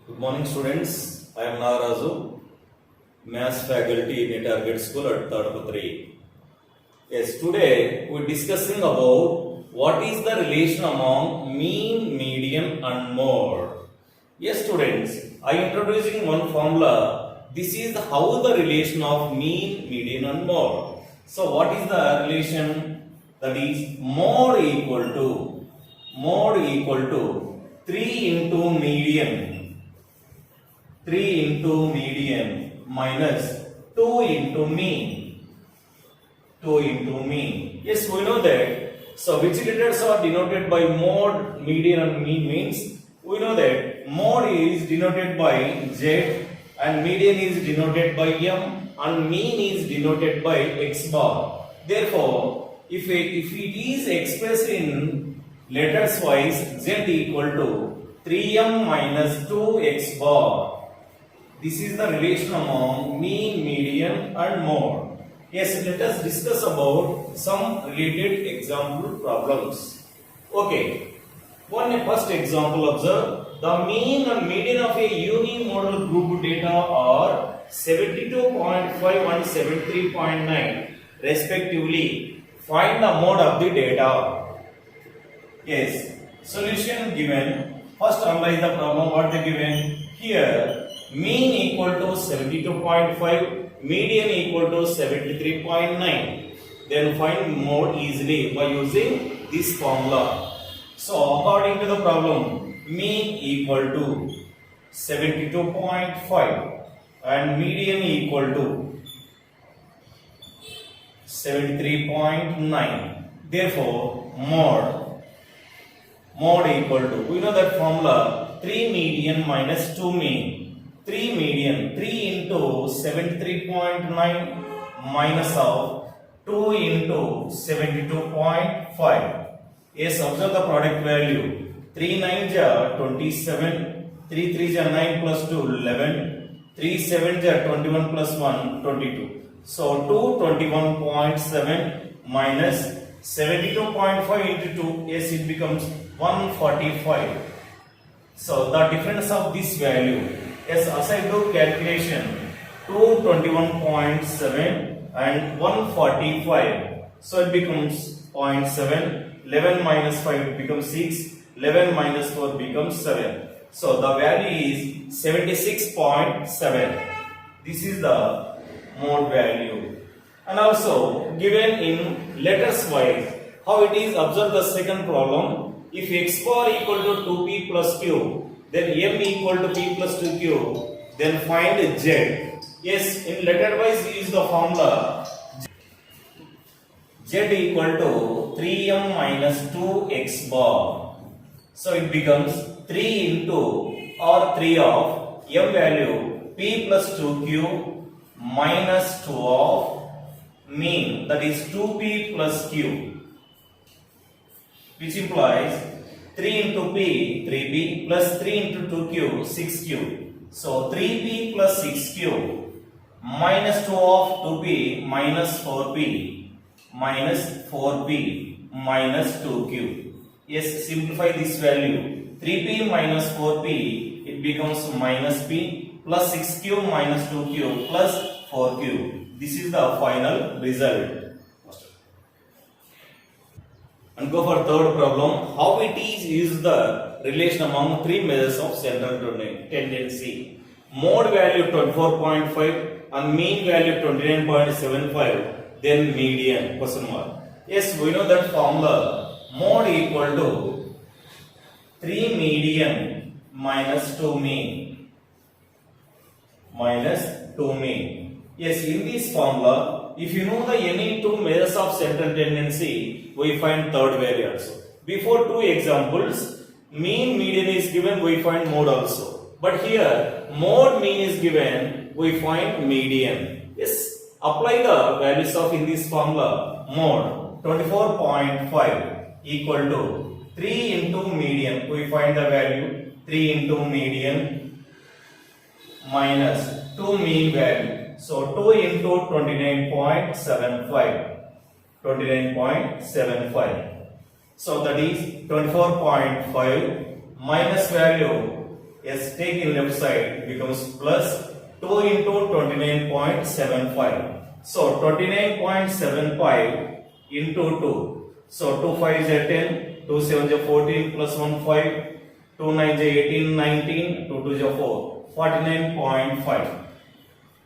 Good morning, students. I am Narazu, Maths faculty in a target school at Tadapatri. Yes, today we are discussing about what is the relation among mean, median, and mode. Yes, students, I am introducing one formula. This is how the relation of mean, median, and mode. So, what is the relation? That is mode equal to 3 into median. 3 into median minus 2 into mean. 2 into mean. Yes, we know that. So, which letters are denoted by mode, median, and mean means we know that mode is denoted by Z and median is denoted by M and mean is denoted by X bar. Therefore, if it is expressed in letters wise, Z equal to 3M minus 2X bar. This is the relation among mean, median, and mode. Yes, let us discuss about some related example problems. Okay, first example, observe. The mean and median of a unimodal group data are 72.5 and 73.9 respectively. Find the mode of the data. Yes, solution given. First analyze the problem. What they given here? Mean equal to 72.5, median equal to 73.9. Then find mode easily by using this formula. So according to the problem, mean equal to 72.5 and median equal to 73.9. Therefore, mode equal to, we know that formula, 3 median minus 2 mean. 3 median, 3 into 73.9 minus of 2 into 72.5. Yes, observe the product value. 3 9s are 27, 3 3s are 9 plus 2, 11, 3 7s are 21 plus 1, 22. So 221.7 minus 72.5 into 2, yes, it becomes 145. So the difference of this value, yes, as I do calculation, 221.7 and 145. So it becomes 0.7. 11 minus 5 it becomes 6. 11 minus 4 becomes 7. So the value is 76.7. This is the mode value. And also given in letters wise, how it is, observe the second problem. If x bar equal to 2p plus q, then m equal to p plus 2q, then find z. Yes, in letter wise use the formula z equal to 3m minus 2x bar. So it becomes 3 into or 3 of m value p plus 2q minus 2 of mean, that is 2p plus q, which implies 3 into p, 3p, plus 3 into 2q, 6q. So 3p plus 6q minus 2 of 2p minus 4p minus 4p minus 2q. Yes, simplify this value. 3p minus 4p, it becomes minus p plus 6q minus 2q plus 4q. This is the final result. And go for third problem. How it is the relation among three measures of central tendency. Mode value 24.5 and mean value 29.75. Then median, question mark. Yes, we know that formula. Mode equal to 3 median minus 2 mean. Minus 2 mean. Yes, in this formula, if you know the any two measures of central tendency, we find third value also. Before two examples, mean, median is given, we find mode also. But here, mode, mean is given, we find median. Yes, apply the values of in this formula. Mode 24.5 equal to 3 into median, we find the value 3 into median minus 2 mean value. So 2 into 29.75. 29.75. So that is 24.5 minus value Yes, take in left side, it becomes plus 2 into 29.75. So 29.75 into 2. So 2 5 is 10, 2 7 is 14, plus 1 5, 2 9 is 18, 19, 2 2 is 4, 49.5.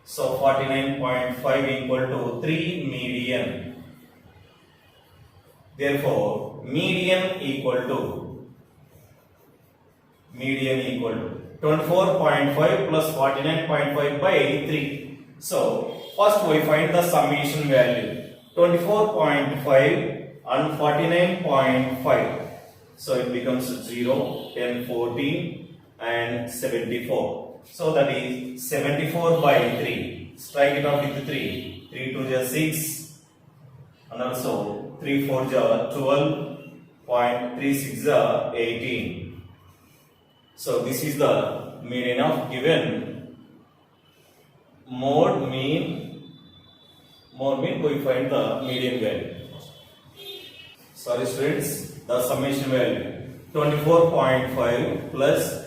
So 49.5 equal to 3 median. Therefore, median equal to 24.5 plus 49.5 by 3. So, first we find the summation value 24.5 and 49.5. So, it becomes 0, 10, 14 and 74. So, that is 74 by 3. Strike it off with 3. 3 2 is 6 and also 3 4 is 12.36 is 18. So this is the median of given mode mean. We find the median value. Sorry students, the summation value 24.5 plus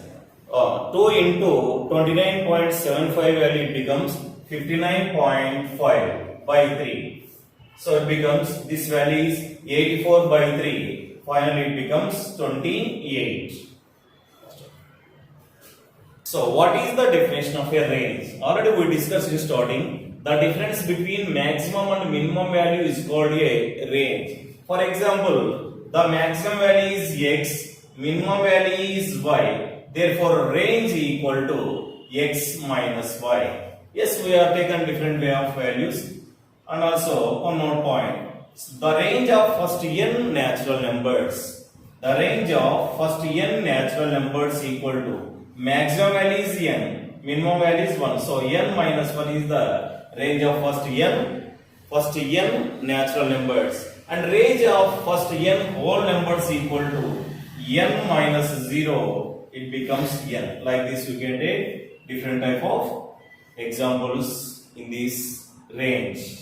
2 into 29.75 value, it becomes 59.5 by 3. So it becomes, this value is 84 by 3. Finally it becomes 28. So what is the definition of a range? Already we discussed in starting. The difference between maximum and minimum value is called a range. For example, the maximum value is x, minimum value is y. Therefore, range equal to x minus y. Yes, we have taken different way of values. And also one more point. The range of first n natural numbers. The range of first n natural numbers equal to maximum value is n, minimum value is 1. So n minus 1 is the range of first n natural numbers, and range of first n whole numbers equal to n minus 0. It becomes n. Like this you can take different type of examples in this range.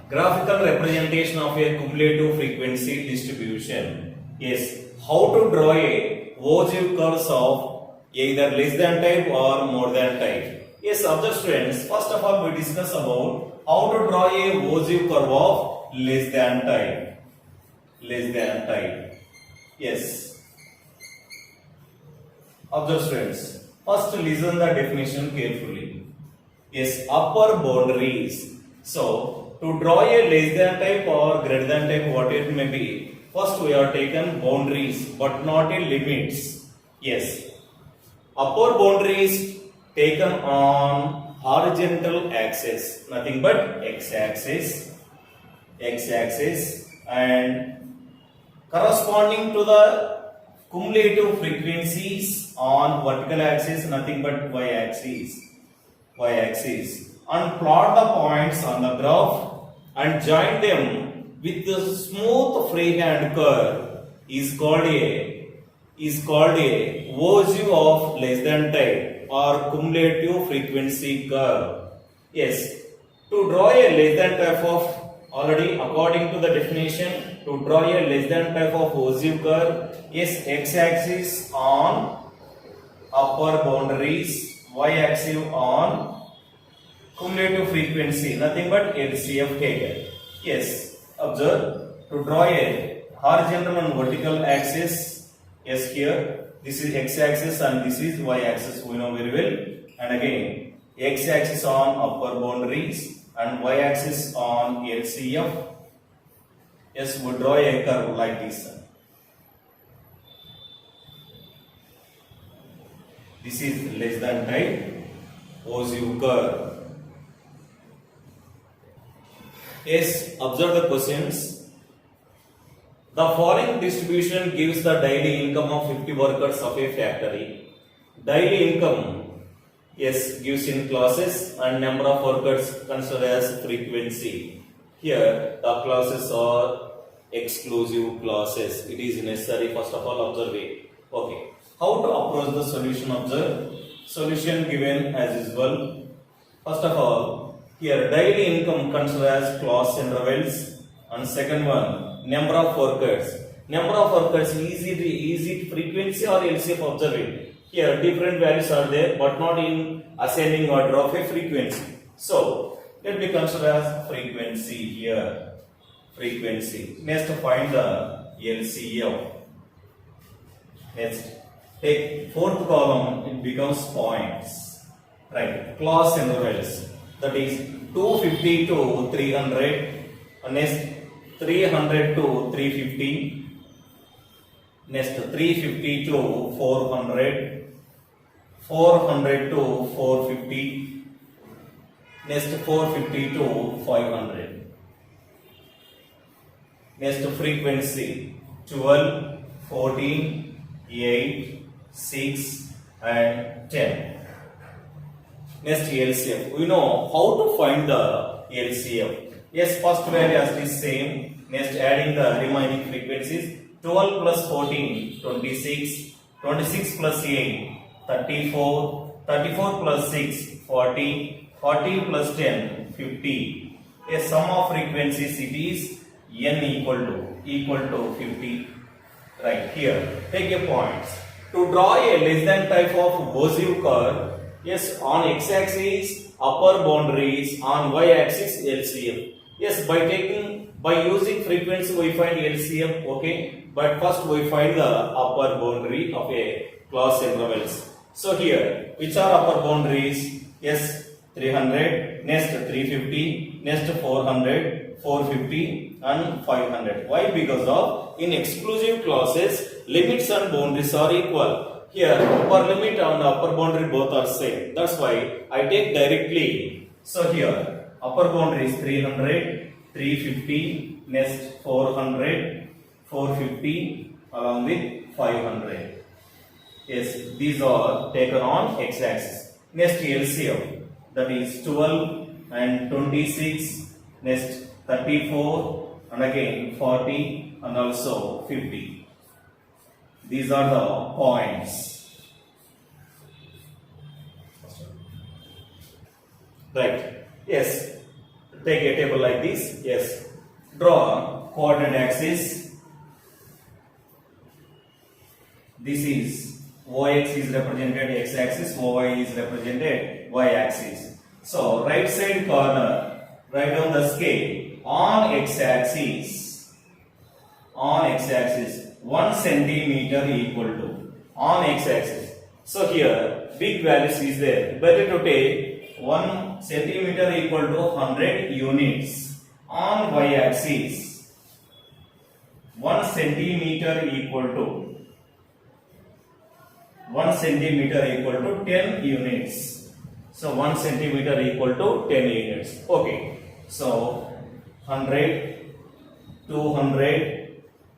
Graphical representation of a cumulative frequency distribution. Yes, how to draw a ogive curves of either less than type or more than type. Yes, observe students, first of all we discuss about how to draw a ogive curve of less than type. Yes. Observe students, first listen the definition carefully. Yes, upper boundaries. So, to draw a less than type or greater than type, what it may be, first we have taken boundaries but not a limits. Yes, upper boundaries taken on horizontal axis, nothing but x-axis, and corresponding to the cumulative frequencies on vertical axis, nothing but y-axis, and plot the points on the graph and join them with the smooth freehand curve is called a ogive of less than type or cumulative frequency curve. Yes, to draw a less than type of, already according to the definition, to draw a less than type of ogive curve, yes, x-axis on upper boundaries, y-axis on cumulative frequency, nothing but LCF taken. Yes. Observe, to draw a horizontal and vertical axis, yes, here this is x-axis and this is y-axis, we know very well, and again x-axis on upper boundaries and y-axis on LCF. Yes, we draw a curve like this. This is less than type ogive curve. Yes, observe the questions. The following distribution gives the daily income of 50 workers of a factory. Daily income, yes, gives in classes and number of workers considered as frequency. Here, the classes are exclusive classes. It is necessary, first of all, observe it. Okay. How to approach the solution? Observe. Solution given as usual. First of all, here daily income considered as class intervals, and second one number of workers. Number of occurs, is it frequency or LCM observing? Here different values are there, but not in ascending order of a frequency. So let me consider as frequency here. Frequency. Next find the LCM. Next take fourth column, it becomes points. Right, class intervals, that is 250 to 300, next 300 to 350, next 350 to 400, 400 to 450, next 450 to 500. Next frequency 12, 14, 8, 6 and 10. Next LCM. We know how to find the LCM. Yes, first value as is same. Next adding the remaining frequencies. 12 plus 14, 26. 26 plus 8, 34. 34 plus 6, 40. 40 plus 10, 50. A sum of frequencies it is n equal to 50. Right here. Take a points. To draw a less than type of Bezier curve, yes, on x-axis upper boundaries, on y-axis LCM. Yes, by using frequency we find LCM, okay. But first we find the upper boundary of a class intervals. So here, which are upper boundaries? Yes, 300, next 350, next 400, 450 and 500. Why? Because of in exclusive clauses, limits and boundaries are equal. Here, upper limit and upper boundary both are same. That's why I take directly. So here, upper boundary is 300, 350, next 400, 450 along with 500. Yes, these are taken on x-axis. Next LCM, that is 12 and 26, next 34 and again 40 and also 50. These are the points. Right. Yes. Take a table like this. Yes. Draw coordinate axis. This is y-axis is represented x-axis, y is represented y-axis. So right side corner, write down the scale on x-axis. On x-axis, 1 centimeter equal to on x-axis. So here big values is there. Better to take 1 centimeter equal to 100 units. On y-axis, 1 centimeter equal to 1 centimeter equal to 10 units. So 1 centimeter equal to 10 units. Okay. So 100, 200,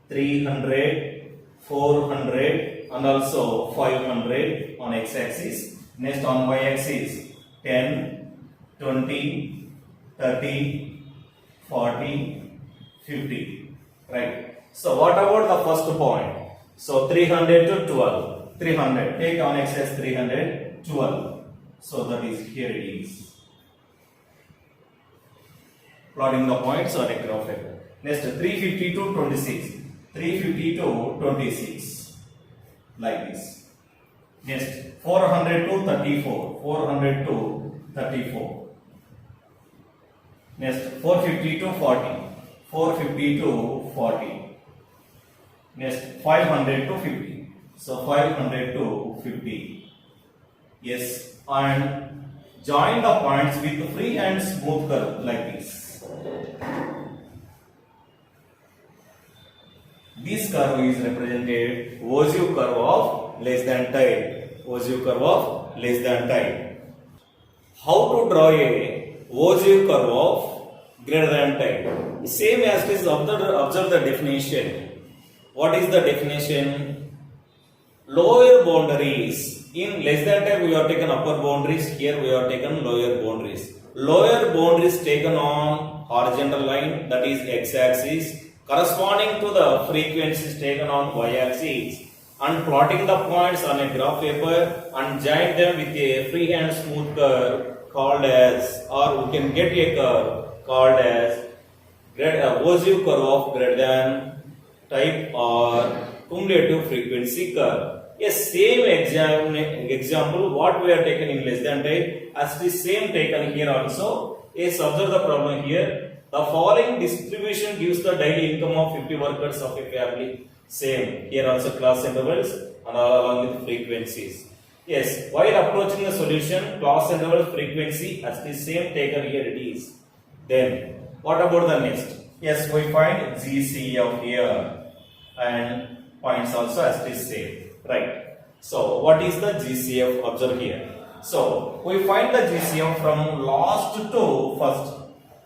300, 400 and also 500 on x-axis. Next on y-axis 10, 20, 30, 40, 50. Right. So what about the first point? So 300 to 12. 300. Take on x-axis 300, 12. So that is here it is. Plotting the points on a graph. Next 350 to 26. 350 to 26. Like this. Next 400 to 34. 400 to 34. Next 450 to 40. 450 to 40. Next 500 to 50. So 500 to 50. Yes, and join the points with free and smooth curve like this. This curve is represented Bezier curve of less than type. Bezier curve of less than type. How to draw a Bezier curve of greater than type? Same as this. Observe the definition. What is the definition? Lower boundaries. In less than type we have taken upper boundaries. Here we have taken lower boundaries. Lower boundaries taken on horizontal line, that is x-axis, corresponding to the frequencies taken on y-axis, and plotting the points on a graph paper and join them with a freehand smooth curve called as, or we can get a curve called as Bezier curve of greater than type or cumulative frequency curve. Yes, same example what we are taken in less than type as the same taken here also. Yes, observe the problem here. The following distribution gives the daily income of 50 workers of a family. Same here also class intervals and along with frequencies. Yes, while approaching the solution, class interval frequency as the same taken here it is. Then what about the next? Yes, we find GCF here and points also as the same, right? So what is the GCF? Observe here. So we find the GCF from last to first.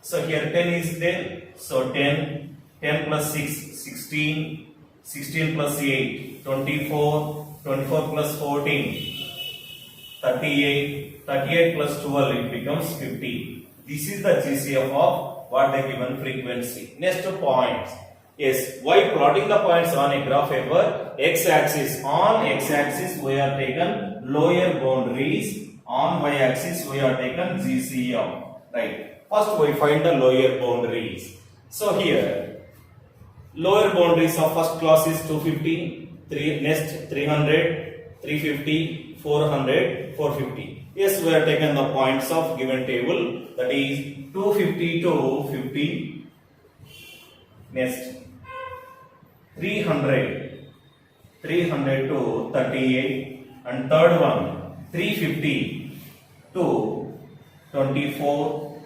So here 10 is there. So 10 plus 6, 16, 16 plus 8, 24, 24 plus 14, 38, 38 plus 12, it becomes 50. This is the GCF of what the given frequency. Next points. Yes, while plotting the points on a graph paper, x-axis, on x-axis we are taken lower boundaries, on y-axis we are taken GCF, right? First we find the lower boundaries. So here, lower boundaries of first class is 250, next 300, 350, 400, 450. Yes, we are taken the points of given table, that is 250 to 50, next 300 to 38, and third one 350 to 24,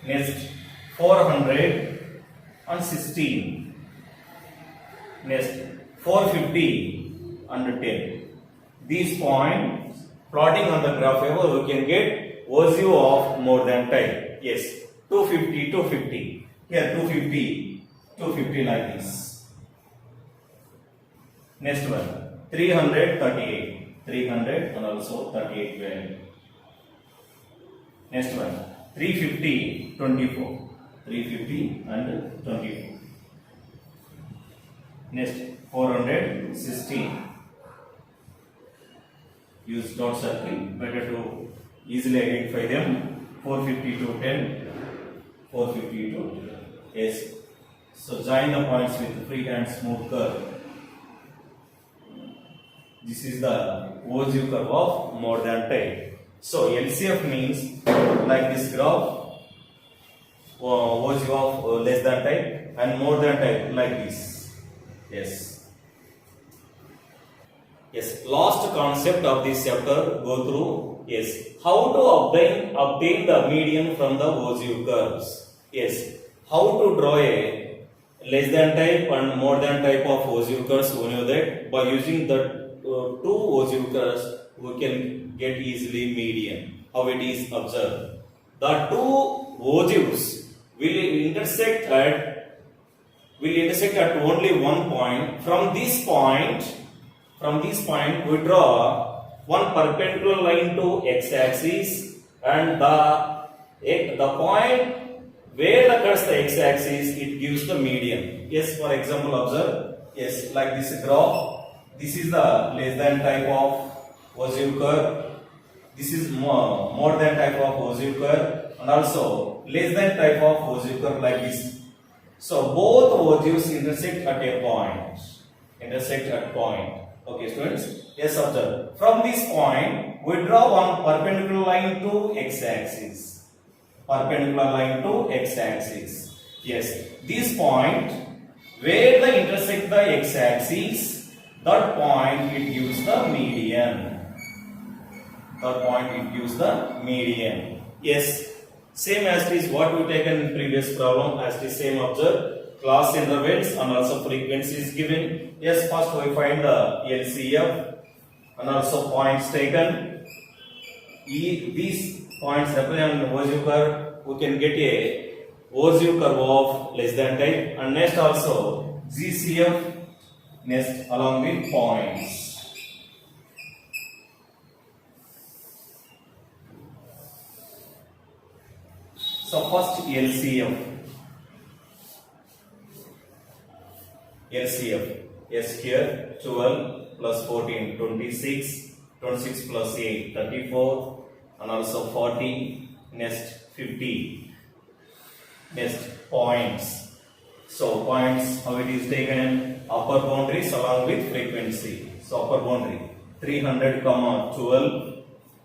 next 400 and 16, next 450 and 10. These points plotting on the graph paper we can get OZU of more than type. Yes, 250 to 50. Here 250, 250 like this. Next one 300, 38, 300 and also 38 value. Next one 350, 24, 350 and 24. Next 400, 16. Use dot circle, better to easily identify them. 450 to 10, 450 to 10. Yes. So join the points with free and smooth curve. This is the OZU curve of more than type. So LCF means like this graph, OZU of less than type and more than type like this. Yes. Yes. Last concept of this chapter go through. Yes. How to obtain the median from the OZU curves. Yes. How to draw a less than type and more than type of OZU curves. We know that by using the two OZU curves we can get easily median. How it is observed. The two OZUs will intersect at only one point. From this point we draw one perpendicular line to x-axis, and the point where the cuts the x-axis it gives the median. Yes, for example observe. Yes, like this graph. This is the less than type of OZU curve. This is more than type of OZU curve, and also less than type of OZU curve like this. So both OZUs intersect at a point. Okay, students. Yes, observe. From this point, we draw one perpendicular line to x-axis. Yes, this point where they intersect the x-axis, that point it gives the median. Yes, same as it is what we taken in previous problem, as the same observe. Class intervals and also frequencies given. Yes, first we find the LCF and also points taken. These points represent OZU curve. We can get a OZU curve of less than type, and next also GCF next along with points. So first LCF. Yes, here 12 plus 14, 26, 26 plus 8, 34, and also 40, next 50, next points. So points, how it is taken, upper boundaries along with frequency. So upper boundary 300, 12.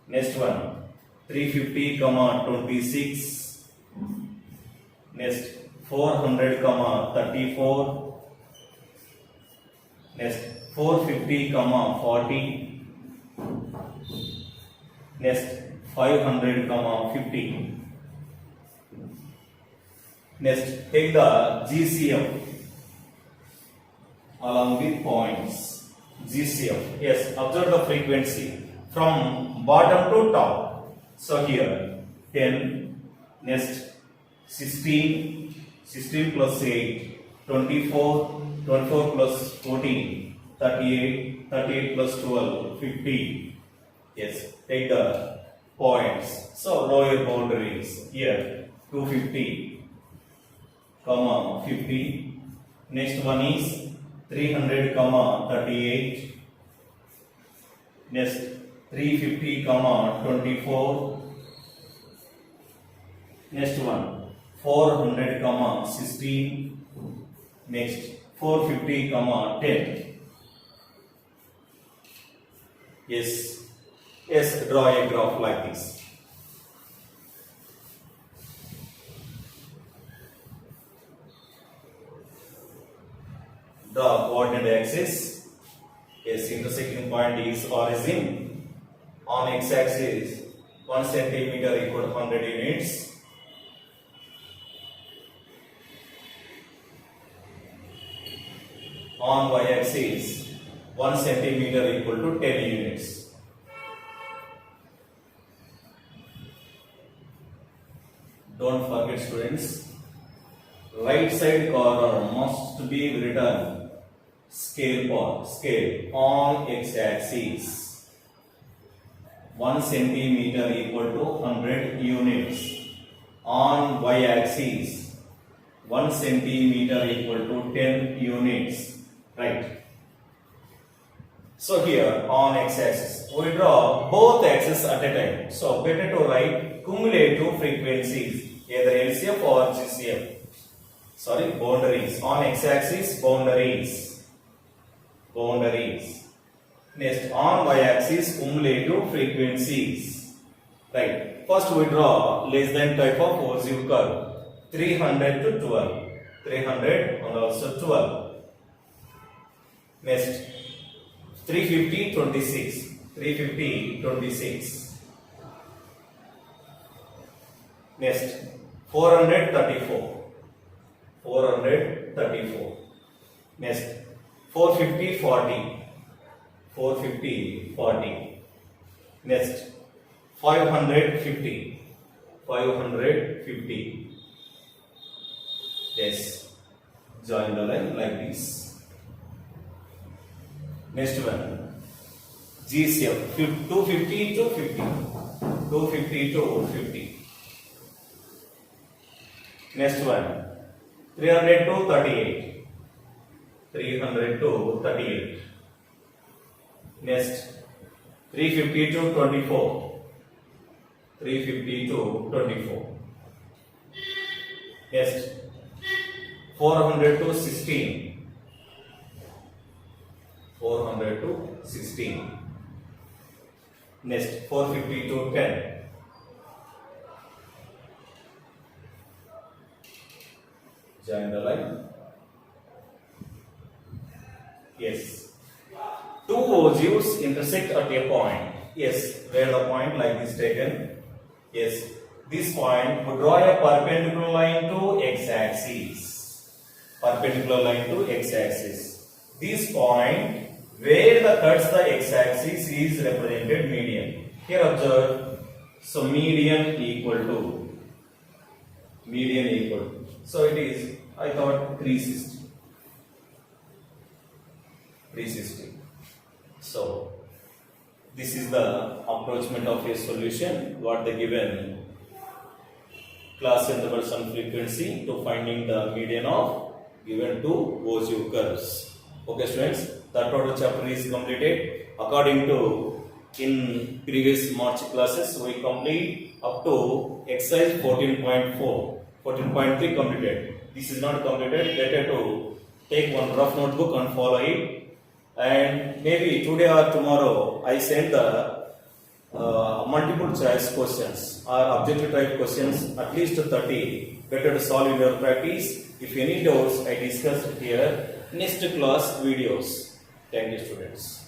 Next one 350, 26. Next 400, 34. Next 450, 40. Next 500, 50. Next, take the GCF along with points. GCF. Yes, observe the frequency from bottom to top. So here 10. Next 16. 16 plus 8. 24. 24 plus 14. 38. 38 plus 12. 50. Yes, take the points. So lower boundaries here 250. 50. Next one is 300, 38. Next 350, 24. Next one 400, 16. Next 450, 10. Yes, yes, draw a graph like this. The coordinate axis. Yes, intersecting point is origin. On x-axis 1 centimeter equal to 100 units. On y-axis 1 centimeter equal to 10 units. Don't forget, students, right side corner must be written scale on x-axis 1 centimeter equal to 100 units. On y-axis 1 centimeter equal to 10 units. Right. So here on x-axis we draw both axes at a time. So better to write cumulative frequencies, either LCF or GCF. Sorry, boundaries. On x-axis boundaries. Next on y-axis cumulative frequencies. Right. First we draw less than type of Gaussian curve. 300 to 12. 300 and also 12. Next 350, 26. 350, 26. Next 434. 434. Next 450, 40. 450, 40. Next 550. 550. Yes. Join the line like this. Next one. GCF 250 to 50. 250 to 50. Next one. 300 to 38. 300 to 38. Next 350 to 24. 350 to 24. Next 400 to 16. 400 to 16. Next 450 to 10. Join the line. Yes. Two ogives intersect at a point. Yes. Where the point like this taken. Yes. This point would draw a perpendicular line to x-axis. Perpendicular line to x-axis. This point where the cuts the x-axis is represented median. Here observe. So median equal to. So it is, I thought 360. 360. So this is the approachment of a solution. What they given class intervals and frequency to finding the median of given two Gaussian curves. Okay, students, the total chapter is completed. According to in previous March classes, we complete up to exercise 14.4, 14.3 completed. this is not completed, better to take one rough notebook and follow it. And maybe today or tomorrow I send the multiple choice questions or objective type questions, at least 30, better to solve in your practice. If any doubts, I discussed here next class videos. Thank you, students.